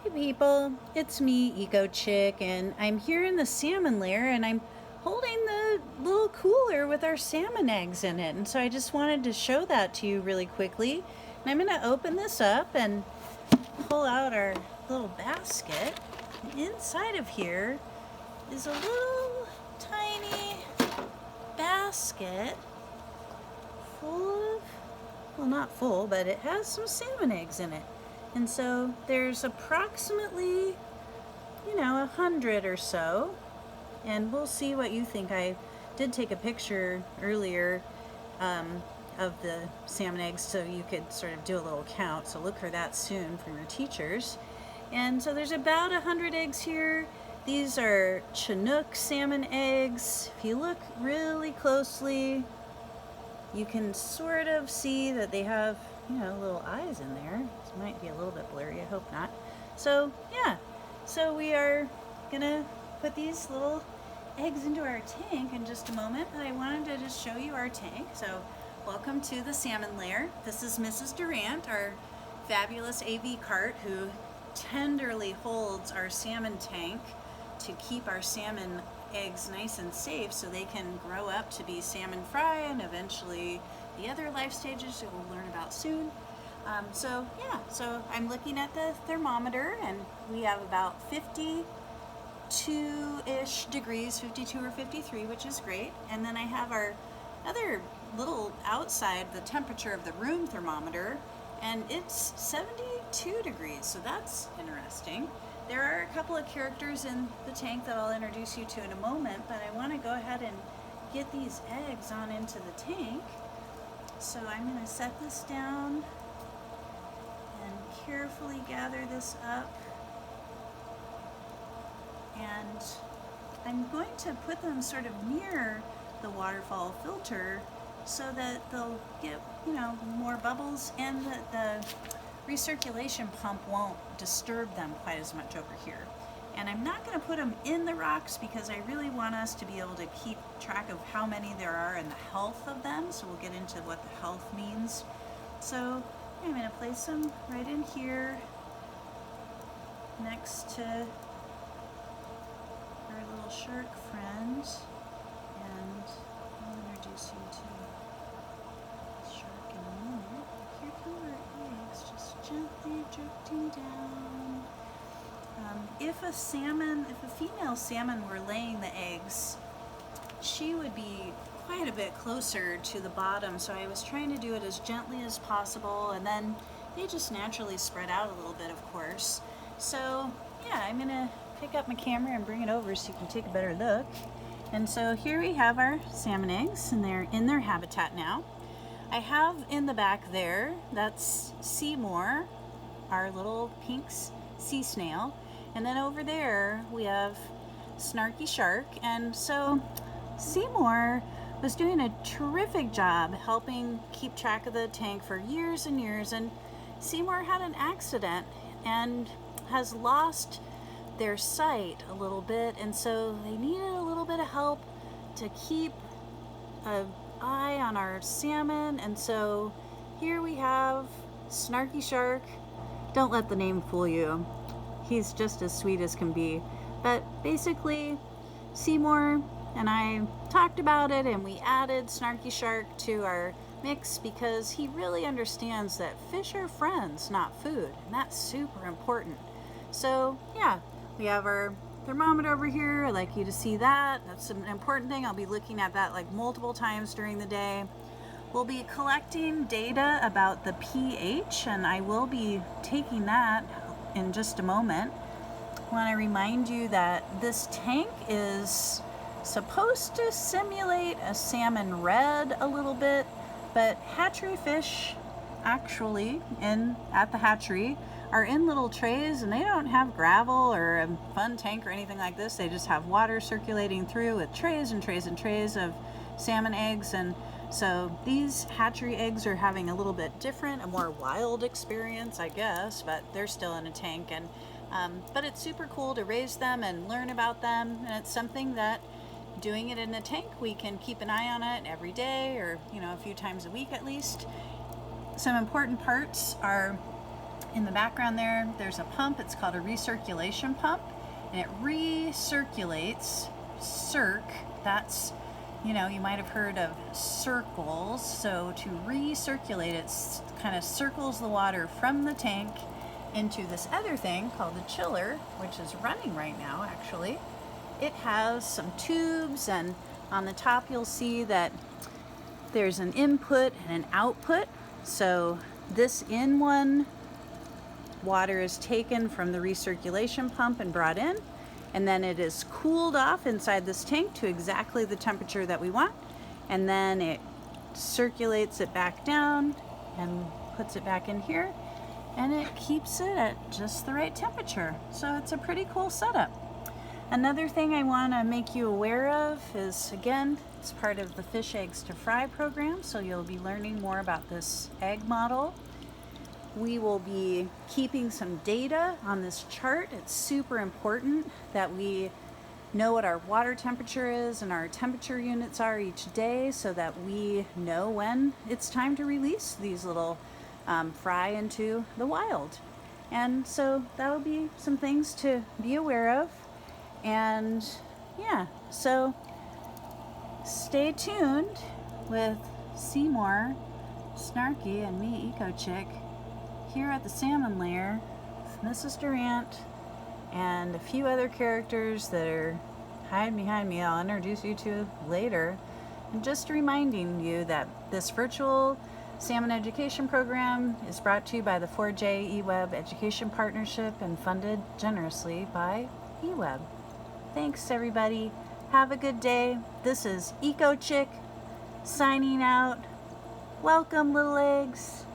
Hey people, it's me, Eco Chick, and I'm here in the salmon lair and I'm holding the little cooler with our salmon eggs in it. And so I just wanted to show that to you really quickly. And I'm going to open this up and pull out our little basket. And inside of here is a little tiny basket full of, well, not full, but it has some salmon eggs in it. And so there's approximately, 100 or so, and we'll see what you think. I did take a picture earlier of the salmon eggs so you could sort of do a little count, so look for that soon from your teachers. And so there's about 100 eggs here. These are Chinook salmon eggs. If you look really closely, you can sort of see that they have, little eyes in there. This might be a little bit blurry, I hope not. So yeah, so we are gonna put these little eggs into our tank in just a moment, but I wanted to just show you our tank. So welcome to the salmon lair. This is Mrs. Durant, our fabulous AV cart, who tenderly holds our salmon tank to keep our salmon eggs nice and safe so they can grow up to be salmon fry and eventually the other life stages that we'll learn about soon. So I'm looking at the thermometer and we have about 52-ish degrees, 52 or 53, which is great. And then I have our other little outside, the temperature of the room thermometer, and it's 72 degrees, so that's interesting. There are a couple of characters in the tank that I'll introduce you to in a moment, but I want to go ahead and get these eggs on into the tank. So I'm going to set this down and carefully gather this up. And I'm going to put them sort of near the waterfall filter so that they'll get, more bubbles, and the recirculation pump won't disturb them quite as much over here. And I'm not going to put them in the rocks because I really want us to be able to keep track of how many there are and the health of them, so we'll get into what the health means. So I'm going to place them right in here next to our little shark friend, and I'll introduce you to the shark in a moment. Here come our eggs, just gently drifting down. If a female salmon were laying the eggs, she would be quite a bit closer to the bottom, so I was trying to do it as gently as possible, and then they just naturally spread out a little bit, of course. So yeah, I'm gonna pick up my camera and bring it over so you can take a better look. And so here we have our salmon eggs, and they're in their habitat now. I have in the back there, that's Seymour, our little pink sea snail. And then over there we have Snarky Shark. And so Seymour was doing a terrific job helping keep track of the tank for years and years. And Seymour had an accident and has lost their sight a little bit. And so they needed a little bit of help to keep an eye on our salmon. And so here we have Snarky Shark. Don't let the name fool you. He's just as sweet as can be. But basically, Seymour and I talked about it, and we added Snarky Shark to our mix because he really understands that fish are friends, not food, and that's super important. So yeah, we have our thermometer over here. I'd like you to see that. That's an important thing. I'll be looking at that like multiple times during the day. We'll be collecting data about the pH, and I will be taking that in just a moment. I want to remind you that this tank is supposed to simulate a salmon red a little bit, but hatchery fish actually at the hatchery are in little trays, and they don't have gravel or a fun tank or anything like this. They just have water circulating through with trays and trays and trays of salmon eggs. And so these hatchery eggs are having a little bit different, a more wild experience, I guess, but they're still in a tank. And but it's super cool to raise them and learn about them, and it's something that doing it in a tank, we can keep an eye on it every day, or a few times a week at least. Some important parts are in the background there's a pump. It's called a recirculation pump, and it recirculates. That's, you might have heard of circles. So to recirculate, it kind of circles the water from the tank into this other thing called the chiller, which is running right now actually. It has some tubes, and on the top you'll see that there's an input and an output. So this in one water is taken from the recirculation pump and brought in, and then it is cooled off inside this tank to exactly the temperature that we want, and then it circulates it back down and puts it back in here, and it keeps it at just the right temperature. So it's a pretty cool setup. Another thing I want to make you aware of is, again, it's part of the Fish Eggs to Fry program, so you'll be learning more about this egg model. We will be keeping some data on this chart. It's super important that we know what our water temperature is and our temperature units are each day, so that we know when it's time to release these little fry into the wild. And so that'll be some things to be aware of. And yeah, so stay tuned with Seymour, Snarky, and me, Eco Chick, here at the Salmon Lair with Mrs. Durant and a few other characters that are hiding behind me. I'll introduce you to later. And just reminding you that this virtual salmon education program is brought to you by the 4J EWEB Education Partnership and funded generously by EWEB. Thanks, everybody. Have a good day. This is Eco Chick signing out. Welcome, little eggs.